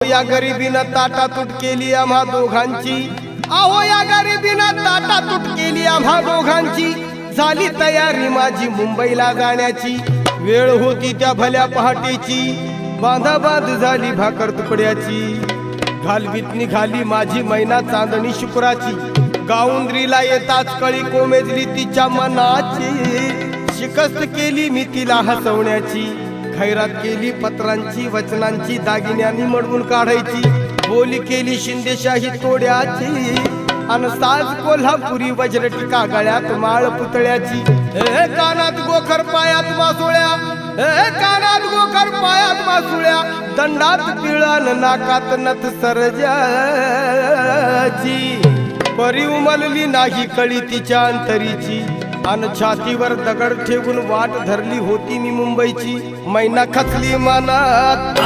या गरिबीनं ताटातूट केली आम्हा दोघांची, अहो या गरिबीनं ताटातूट केली आम्हा दोघांची। झाली तयारी माझी मुंबईला जाण्याची, वेळ होती त्या भल्या पहाटेची, बांधाबांध झाली भाकर तुकड्याची। घालवीत निघाली माझी मैना चांदणी शुक्राची, गाऊंद्रीला येताच कळी कोमेजली तिच्या मनाची। शिकस्त केली मी तिला हसवण्याची, खैरात केली पत्रांची वचनांची, दागिन्यांनी मडवून काढायची। बोली केली शिंदेशाही तोड्याची, अन साज कोल्हापुरी वज्रटिका गळ्यात माळ पुतळ्याची। हे कानात गोखर पायात मासुळ्या, हे कानात गोखर पायात मासुळ्या, दंडात पिळान नाकात नथ सरजाची। परी उमलली नाही कळी तिच्या अंतरीची, अन छातीवर दगड ठेवून वाट धरली होती मी मुंबईची। मैना खचली मनात